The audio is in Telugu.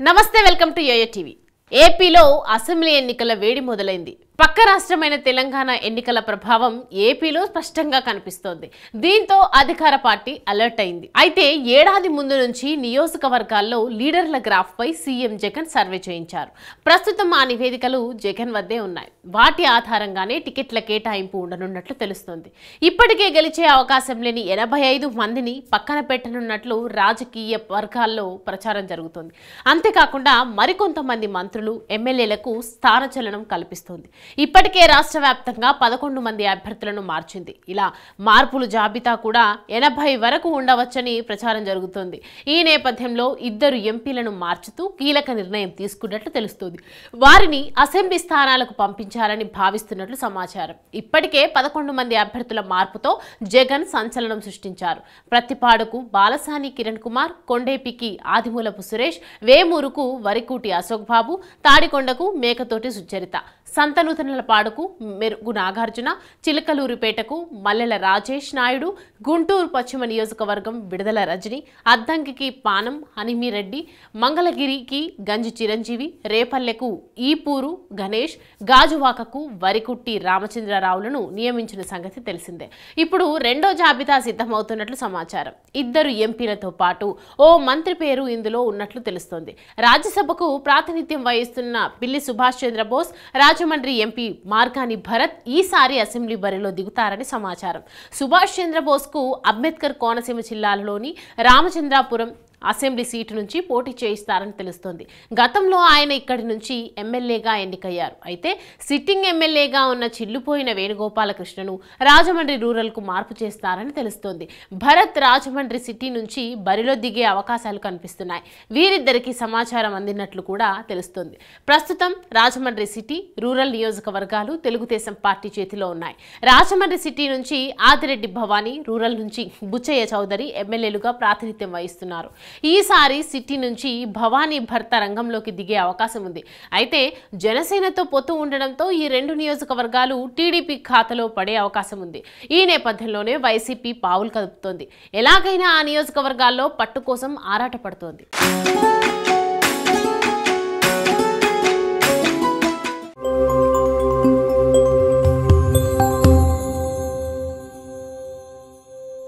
నమస్తే వెల్కమ్ టు యోయో టీవీ. ఏపీలో అసెంబ్లీ ఎన్నికల వేడి మొదలైంది. పక్క రాష్ట్రమైన తెలంగాణ ఎన్నికల ప్రభావం ఏపీలో స్పష్టంగా కనిపిస్తోంది. దీంతో అధికార పార్టీ అలర్ట్ అయింది. అయితే ఏడాది ముందు నుంచి నియోజకవర్గాల్లో లీడర్ల గ్రాఫ్ పై సీఎం జగన్ సర్వే చేయించారు. ప్రస్తుతం ఆ నివేదికలు జగన్ వద్దే ఉన్నాయి. వాటి ఆధారంగానే టికెట్ల కేటాయింపు ఉండనున్నట్లు తెలుస్తోంది. ఇప్పటికే గెలిచే అవకాశం లేని 85 మందిని పక్కన పెట్టనున్నట్లు రాజకీయ వర్గాల్లో ప్రచారం జరుగుతోంది. అంతేకాకుండా మరికొంతమంది మంత్రులు, ఎమ్మెల్యేలకు స్థానచలనం కల్పిస్తోంది. ఇప్పటికే రాష్ట్ర వ్యాప్తంగా 11 మంది అభ్యర్థులను మార్చింది. ఇలా మార్పులు జాబితా కూడా 80 వరకు ఉండవచ్చని ప్రచారం జరుగుతోంది. ఈ నేపథ్యంలో 2 ఎంపీలను మార్చుతూ కీలక నిర్ణయం తీసుకున్నట్లు తెలుస్తోంది. వారిని అసెంబ్లీ స్థానాలకు పంపించాలని భావిస్తున్నట్లు సమాచారం. ఇప్పటికే 11 మంది అభ్యర్థుల మార్పుతో జగన్ సంచలనం సృష్టించారు. ప్రతిపాడుకు బాలసాని కిరణ్ కుమార్, కొండేపికి ఆదిమూలపు సురేష్, వేమూరుకు వరికూటి అశోక్ బాబు, తాడికొండకు మేకతోటి సుచరిత, సంతనూతనలపాడుకు మెరుగు నాగార్జున, చిలకలూరిపేటకు మల్లెల రాజేష్ నాయుడు, గుంటూరు పశ్చిమ నియోజకవర్గం విడుదల రజని, అద్దంకికి పానం హనిమిరెడ్డి, మంగళగిరికి గంజి చిరంజీవి, రేపల్లెకు ఈపూరు గణేష్, గాజువాకకు వరికుట్టి రామచంద్రరావులను నియమించిన సంగతి తెలిసిందే. ఇప్పుడు రెండో జాబితా సిద్ధమవుతున్నట్లు సమాచారం. 2 ఎంపీలతో పాటు ఓ మంత్రి పేరు ఇందులో ఉన్నట్లు తెలుస్తోంది. రాజ్యసభకు ప్రాతినిధ్యం వహిస్తున్న పిల్లి సుభాష్ చంద్రబోస్, రాజమండ్రి ఎంపీ మార్గాని భరత్ ఈసారి అసెంబ్లీ బరిలో దిగుతారని సమాచారం. సుభాష్ చంద్రబోస్ కు అంబేద్కర్ కోనసీమ జిల్లాలోని రామచంద్రాపురం అసెంబ్లీ సీటు నుంచి పోటీ చేయిస్తారని తెలుస్తోంది. గతంలో ఆయన ఇక్కడి నుంచి ఎమ్మెల్యేగా ఎన్నికయ్యారు. అయితే సిట్టింగ్ ఎమ్మెల్యేగా ఉన్న చిల్లుపోయిన వేణుగోపాలకృష్ణను రాజమండ్రి రూరల్కు మార్పు చేస్తారని తెలుస్తోంది. భరత్ రాజమండ్రి సిటీ నుంచి బరిలో దిగే అవకాశాలు కనిపిస్తున్నాయి. వీరిద్దరికి సమాచారం అందినట్లు కూడా తెలుస్తోంది. ప్రస్తుతం రాజమండ్రి సిటీ, రూరల్ నియోజకవర్గాలు తెలుగుదేశం పార్టీ చేతిలో ఉన్నాయి. రాజమండ్రి సిటీ నుంచి ఆదిరెడ్డి భవానీ, రూరల్ నుంచి బుచ్చయ్య చౌదరి ఎమ్మెల్యేలుగా ప్రాతినిధ్యం వహిస్తున్నారు. ఈసారి సిటీ నుంచి భవానీ భర్త రంగంలోకి దిగే అవకాశం ఉంది. అయితే జనసేనతో పొత్తు ఉండడంతో ఈ 2 నియోజకవర్గాలు టీడీపీ ఖాతాలో పడే అవకాశం ఉంది. ఈ నేపథ్యంలోనే వైసీపీ పావులు కదుపుతోంది. ఎలాగైనా ఆ నియోజకవర్గాల్లో పట్టు కోసం ఆరాటపడుతోంది.